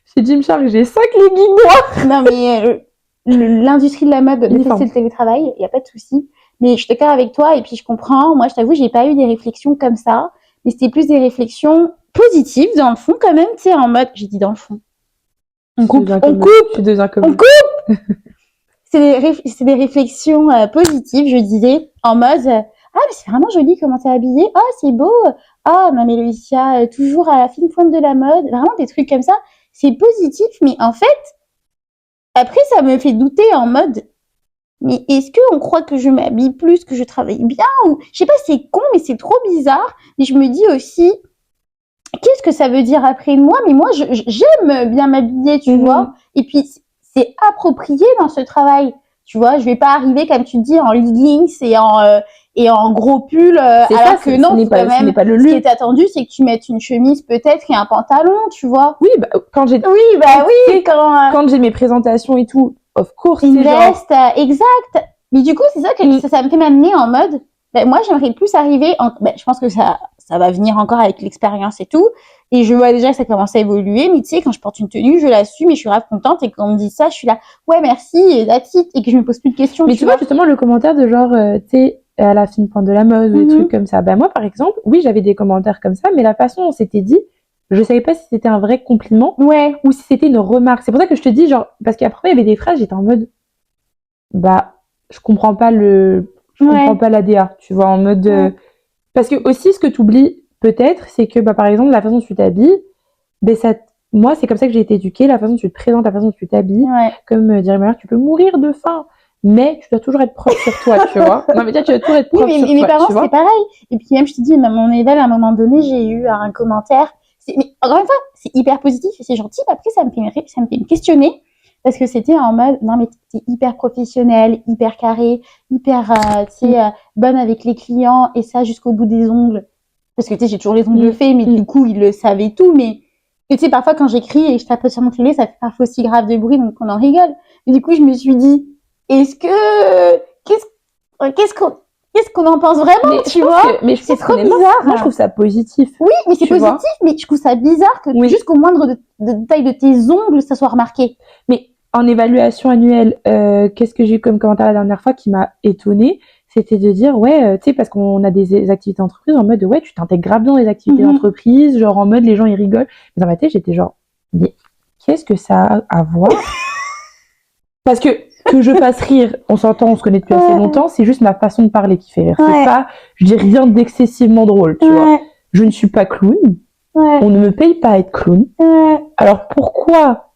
Chez Gymshark, j'ai 5 leggings noirs. Non, mais l'industrie de la mode de tester le télétravail, il n'y a pas de souci. Mais je suis d'accord avec toi et puis je comprends. Moi, je t'avoue, j'ai pas eu des réflexions comme ça. Mais c'était plus des réflexions positives dans le fond quand même, tu sais, en mode, j'ai dit dans le fond. On coupe. C'est des réflexions positives, je disais, en mode, ah, mais c'est vraiment joli comment t'es habillée. Ah, c'est beau. Ah, non, mais Loïcia, toujours à la fine pointe de la mode. Vraiment des trucs comme ça. C'est positif, mais en fait, Après, ça me fait douter en mode, mais est-ce qu'on croit que je m'habille plus, que je travaille bien ou je sais pas, c'est con, mais c'est trop bizarre. Mais je me dis aussi, qu'est-ce que ça veut dire après de moi? Mais moi, j'aime bien m'habiller, tu vois. Et puis, c'est approprié dans ce travail. Tu vois, je vais pas arriver, comme tu dis, en leggings et en gros pull, alors ça, que non, quand même, pas le ce qui est attendu, c'est que tu mettes une chemise peut-être et un pantalon, tu vois. Oui, bah, quand j'ai mes présentations et tout, of course, une veste, exact. Mais du coup, c'est ça que ça me fait m'amener en mode, moi, j'aimerais plus arriver je pense que ça va venir encore avec l'expérience et tout. Et je vois déjà que ça commence à évoluer. Mais tu sais, quand je porte une tenue, je l'assume et je suis grave contente. Et quand on me dit ça, je suis là, ouais, merci, et that's it. Et que je me pose plus de questions. Mais tu vois, justement, le commentaire de genre, tu sais, à la fine pointe de la mode ou des trucs comme ça. Bah, moi, par exemple, oui, j'avais des commentaires comme ça, mais la façon dont c'était dit, je savais pas si c'était un vrai compliment ou si c'était une remarque. C'est pour ça que je te dis, genre, parce qu'après, il y avait des phrases, j'étais en mode, bah, je comprends pas l'ADA, tu vois, en mode, parce que aussi, ce que tu oublies, peut-être, c'est que, bah, par exemple, la façon dont tu t'habilles, ben, moi, c'est comme ça que j'ai été éduquée, la façon dont tu te présentes, la façon dont tu t'habilles. Comme dirait ma mère, tu peux mourir de faim, mais tu dois toujours être propre sur toi, tu vois. Non, mais tu dois toujours être propre sur toi. Mes parents, c'était pareil. Et puis même, je te dis, mon éval, à un moment donné, j'ai eu un commentaire. Mais encore une fois, c'est hyper positif et c'est gentil. Après, ça me fait me questionner. Parce que c'était en mode, non, mais t'es hyper professionnel, hyper carré, hyper, bonne avec les clients, et ça jusqu'au bout des ongles. Parce que, tu sais, j'ai toujours les ongles faits, mais du coup, ils le savaient tout, mais, tu sais, parfois, quand j'écris et je tape sur mon clavier, ça fait parfois aussi grave de bruit, donc on en rigole. Et du coup, je me suis dit, qu'est-ce qu'on en pense vraiment, tu vois? Mais c'est trop bizarre. Moi, je trouve ça positif. Oui, mais c'est positif, mais je trouve ça bizarre que jusqu'au moindre détail de tes ongles, ça soit remarqué. Mais, en évaluation annuelle, qu'est-ce que j'ai eu comme commentaire la dernière fois qui m'a étonnée, c'était de dire, ouais, tu sais, parce qu'on a des activités d'entreprise en mode, ouais, tu t'intègres grave bien dans les activités d'entreprise, genre en mode, les gens, ils rigolent. Mais dans ma tête, j'étais genre, mais qu'est-ce que ça a à voir? Parce que je fasse rire, on s'entend, on se connaît depuis assez longtemps, c'est juste ma façon de parler qui fait rire. C'est pas, je dis rien d'excessivement drôle, tu vois. Je ne suis pas clown. On ne me paye pas à être clown. Alors pourquoi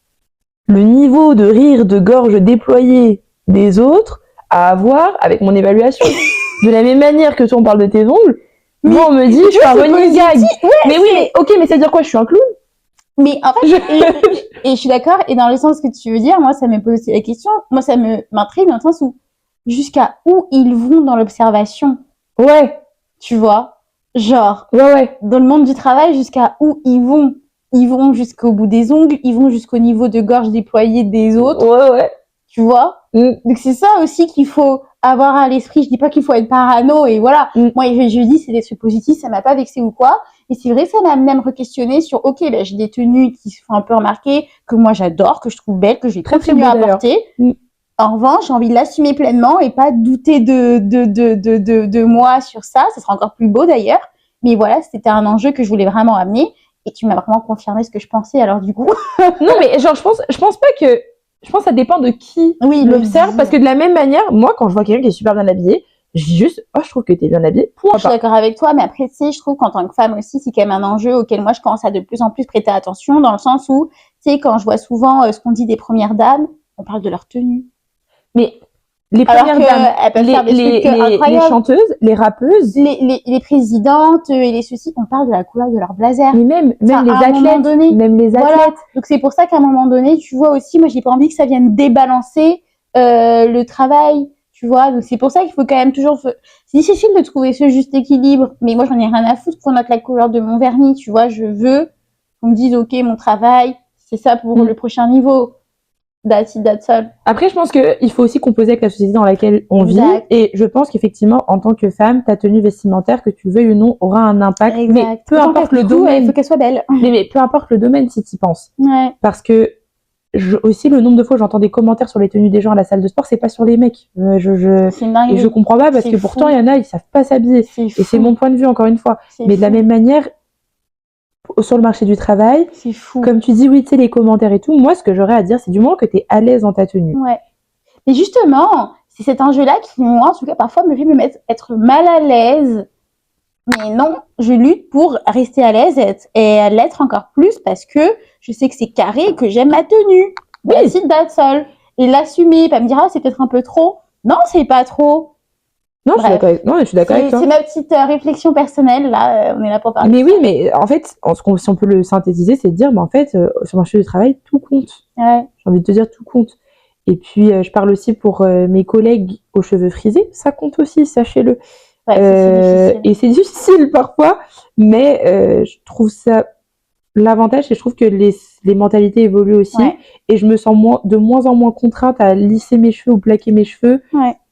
le niveau de rire de gorge déployé des autres a à voir avec mon évaluation? De la même manière que toi on parle de tes ongles, moi on me dit je suis un running gag. Mais oui, mais ok, mais ça veut dire quoi? Je suis un clown? Mais en fait, et je suis d'accord, et dans le sens que tu veux dire, moi ça me pose aussi la question, moi ça m'intrigue dans le sens où jusqu'à où ils vont dans l'observation. Ouais. Tu vois? Genre. Ouais. Dans le monde du travail, jusqu'à où ils vont. Ils vont jusqu'au bout des ongles, ils vont jusqu'au niveau de gorge déployé des autres. Ouais. Tu vois? Donc c'est ça aussi qu'il faut avoir à l'esprit. Je dis pas qu'il faut être parano et voilà. Moi, je dis c'est des trucs positifs, ça m'a pas vexé ou quoi. Et c'est vrai, ça m'a amené à me re-questionner sur, ok, j'ai des tenues qui se font un peu remarquer, que moi j'adore, que je trouve belles, que je vais continuer à porter. En revanche, j'ai envie de l'assumer pleinement et pas douter de moi sur ça. Ça sera encore plus beau d'ailleurs. Mais voilà, c'était un enjeu que je voulais vraiment amener. Et tu m'as vraiment confirmé ce que je pensais, alors du coup. Non, mais genre, je pense pas que, je pense que ça dépend de qui l'observe, parce que de la même manière, moi, quand je vois quelqu'un qui est super bien habillé, je dis juste, oh, je trouve que t'es bien habillé. Je suis d'accord avec toi, mais après, tu sais, je trouve qu'en tant que femme aussi, c'est quand même un enjeu auquel moi, je commence à de plus en plus prêter attention, dans le sens où, tu sais, quand je vois souvent ce qu'on dit des premières dames, on parle de leur tenue. Mais les premières dames, les chanteuses, les rappeuses, les présidentes et les ceci, on parle de la couleur de leur blazer. Mais même les athlètes, Voilà. Donc c'est pour ça qu'à un moment donné, tu vois aussi, moi j'ai pas envie que ça vienne débalancer le travail, tu vois. Donc c'est pour ça qu'il faut quand même toujours. C'est difficile de trouver ce juste équilibre, mais moi j'en ai rien à foutre qu'on note la couleur de mon vernis, tu vois. Je veux qu'on me dise ok, mon travail, c'est ça pour le prochain niveau. That's it, that's all. Après, je pense qu'il faut aussi composer avec la société dans laquelle on vit. Et je pense qu'effectivement, en tant que femme, ta tenue vestimentaire, que tu veuilles ou non, aura un impact. Mais peu importe le domaine. Il faut qu'elle soit belle. Mais peu importe le domaine si tu y penses. Ouais. Parce que aussi, le nombre de fois où j'entends des commentaires sur les tenues des gens à la salle de sport, c'est pas sur les mecs. Et je comprends pas parce que pourtant, il y en a, ils savent pas s'habiller. Et c'est mon point de vue, encore une fois. Mais de la même manière, sur le marché du travail, c'est fou. Comme tu dis, oui, tu sais, les commentaires et tout, moi, ce que j'aurais à dire, c'est du moment que tu es à l'aise dans ta tenue. Ouais. Mais justement, c'est cet enjeu-là qui, moi, en tout cas, parfois me fait être mal à l'aise. Mais non, je lutte pour rester à l'aise et l'être encore plus parce que je sais que c'est carré et que j'aime ma tenue. Oui. That's all. et l'assumer, pas me dire, ah, c'est peut-être un peu trop. Non, c'est pas trop. Non, je suis d'accord avec toi. C'est ma petite réflexion personnelle, là, on est là pour parler. Mais oui, mais en fait, si on peut le synthétiser, c'est de dire, en fait, sur le marché du travail, tout compte. Ouais. J'ai envie de te dire, tout compte. Et puis, je parle aussi pour mes collègues aux cheveux frisés, ça compte aussi, sachez-le. Ouais, c'est difficile. Et c'est difficile parfois, mais je trouve ça l'avantage, c'est que je trouve que les mentalités évoluent aussi, et je me sens de moins en moins contrainte à lisser mes cheveux ou plaquer mes cheveux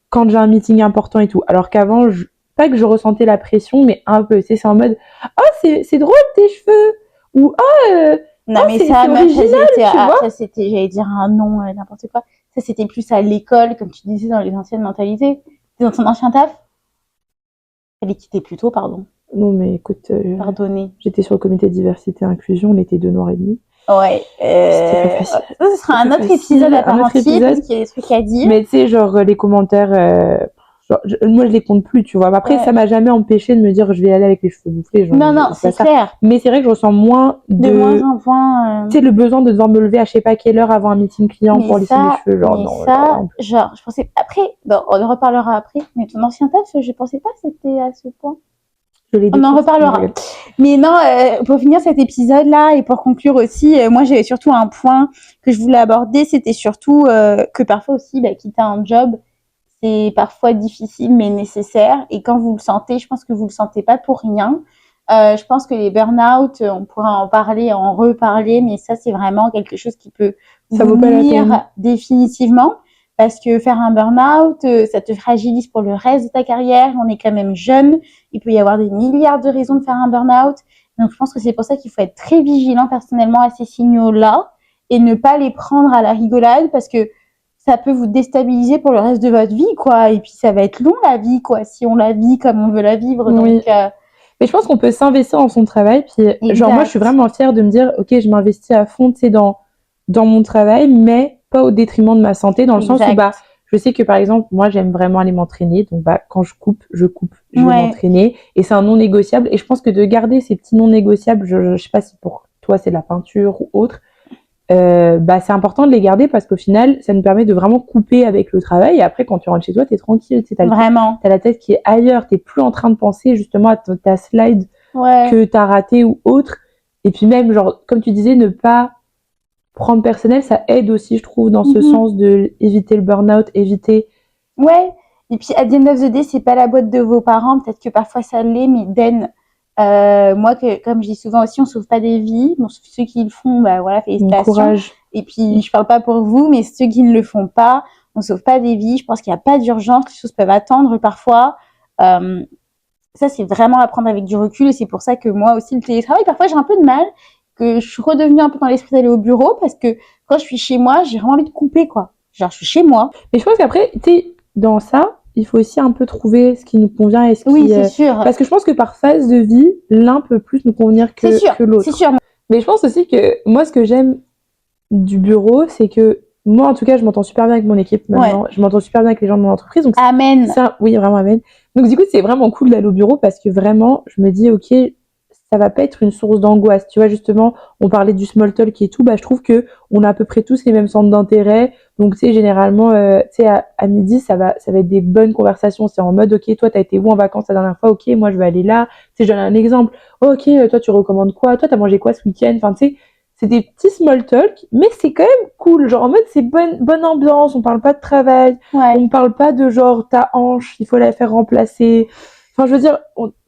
quand j'ai un meeting important et tout. Alors qu'avant, pas que je ressentais la pression, mais un peu. Tu sais, c'est en mode, oh, c'est drôle tes cheveux, ou non, mais c'est ça, original, tu vois. ça, c'était, j'allais dire un nom, n'importe quoi. Ça, c'était plus à l'école, comme tu disais, dans les anciennes mentalités. Dans ton ancien taf? Fallait quitter plus tôt, pardon. Non, mais écoute, pardonnez. J'étais sur le comité diversité et inclusion, on était 2 noirs et demi. Ouais. C'était pas facile. Ça, ce sera un autre épisode à part entier, parce qu'il y a des trucs à dire. Mais tu sais, genre, les commentaires, moi, je les compte plus, tu vois. Mais après, ça m'a jamais empêché de me dire, je vais y aller avec les cheveux bouclés. Genre, non, c'est clair. Mais c'est vrai que je ressens moins de moins en moins. Tu sais, le besoin de devoir me lever à je sais pas quelle heure avant un meeting client pour lisser mes cheveux. Genre, non. Genre, je pensais. Après, bon, on en reparlera après. Mais ton ancien taf, je pensais pas que c'était à ce point. On en reparlera. Mais non, pour finir cet épisode-là et pour conclure aussi, moi j'avais surtout un point que je voulais aborder, c'était surtout que parfois aussi, quitter un job, c'est parfois difficile mais nécessaire. Et quand vous le sentez, je pense que vous le sentez pas pour rien. Je pense que les burn-out, on pourra en parler, en reparler, mais ça c'est vraiment quelque chose qui peut vous nuire définitivement. Parce que faire un burn-out, ça te fragilise pour le reste de ta carrière. On est quand même jeune. Il peut y avoir des milliards de raisons de faire un burn-out. Donc, je pense que c'est pour ça qu'il faut être très vigilant personnellement à ces signaux-là et ne pas les prendre à la rigolade parce que ça peut vous déstabiliser pour le reste de votre vie, quoi. Et puis, ça va être long, la vie, quoi, si on la vit comme on veut la vivre. Oui. Donc, mais je pense qu'on peut s'investir dans son travail. Puis, genre, moi, je suis vraiment fière de me dire, OK, je m'investis à fond, tu sais, dans mon travail, mais pas au détriment de ma santé, dans le sens où, je sais que, par exemple, moi, j'aime vraiment aller m'entraîner. Donc, quand je coupe, je vais m'entraîner. Et c'est un non négociable. Et je pense que de garder ces petits non négociables, je sais pas si pour toi, c'est de la peinture ou autre, c'est important de les garder parce qu'au final, ça nous permet de vraiment couper avec le travail. Et après, quand tu rentres chez toi, t'es tranquille. T'as la tête qui est ailleurs. T'es plus en train de penser justement à ta slide que t'as raté ou autre. Et puis même, genre, comme tu disais, ne pas prendre personnel, ça aide aussi, je trouve, dans ce sens de éviter le burn-out, éviter... Ouais, et puis at the end of the day, c'est pas la boîte de vos parents, peut-être que parfois ça l'est, mais moi, comme je dis souvent aussi, on sauve pas des vies. Bon, ceux qui le font, voilà, félicitations. Courage. Et puis, je parle pas pour vous, mais ceux qui ne le font pas, on sauve pas des vies. Je pense qu'il n'y a pas d'urgence, les choses peuvent attendre parfois. Ça, c'est vraiment à prendre avec du recul, et c'est pour ça que moi aussi, le télétravail, parfois j'ai un peu de mal, que je suis redevenue un peu dans l'esprit d'aller au bureau, parce que quand je suis chez moi, j'ai vraiment envie de couper, quoi. Genre, je suis chez moi. Mais je pense qu'après, tu sais, dans ça, il faut aussi un peu trouver ce qui nous convient et ce qui... Oui, c'est sûr. Parce que je pense que par phase de vie, l'un peut plus nous convenir que l'autre. C'est sûr. Mais je pense aussi que moi, ce que j'aime du bureau, c'est que moi, en tout cas, je m'entends super bien avec mon équipe maintenant. Ouais. Je m'entends super bien avec les gens de mon entreprise. Donc amen. Oui, vraiment amen. Donc du coup, c'est vraiment cool d'aller au bureau parce que vraiment, je me dis, ok, ça va pas être une source d'angoisse. Tu vois, justement, on parlait du small talk et tout. Je trouve que on a à peu près tous les mêmes centres d'intérêt. Donc, tu sais, généralement, tu sais, à midi, ça va être des bonnes conversations. C'est en mode, ok, toi, t'as été où en vacances la dernière fois? Ok, moi, je vais aller là. Tu sais, je donne un exemple. Oh, ok, toi, tu recommandes quoi? Toi, t'as mangé quoi ce week-end? Enfin, tu sais, c'est des petits small talk, mais c'est quand même cool. Genre, en mode, c'est bonne ambiance. On parle pas de travail. Ouais. On parle pas de genre, ta hanche, il faut la faire remplacer. Enfin, je veux dire,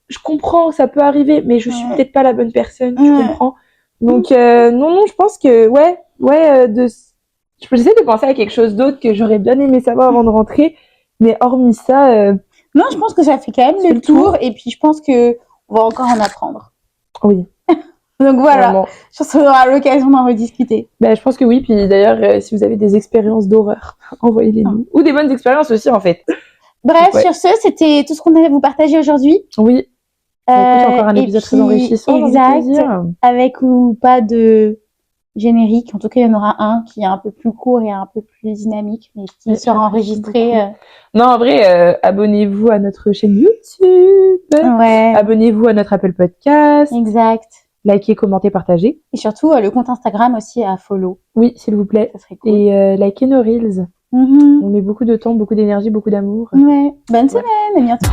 je comprends, ça peut arriver, mais je suis peut-être pas la bonne personne, tu comprends? Donc, non, je pense que, j'essaie de penser à quelque chose d'autre que j'aurais bien aimé savoir avant de rentrer, mais hormis ça... Non, je pense que ça fait quand même le tour, et puis je pense que on va encore en apprendre. Oui. Donc voilà, vraiment. Je pense qu'on aura l'occasion d'en rediscuter. Je pense que oui, puis d'ailleurs, si vous avez des expériences d'horreur, envoyez-les nous. Ou des bonnes expériences aussi, en fait. Bref, sur ce, c'était tout ce qu'on avait à vous partager aujourd'hui. Oui. Écoute, encore un épisode très enrichissant. Exact. Avec ou pas de générique. En tout cas, il y en aura un qui est un peu plus court et un peu plus dynamique, mais qui sera enregistré. Non, en vrai, abonnez-vous à notre chaîne YouTube. Ouais. Abonnez-vous à notre Apple Podcast. Exact. Liker, commenter, partager. Et surtout, le compte Instagram aussi à follow. Oui, s'il vous plaît. Ça serait cool. Et liker nos reels. On met beaucoup de temps, beaucoup d'énergie, beaucoup d'amour. Ouais. Bonne semaine, à bientôt.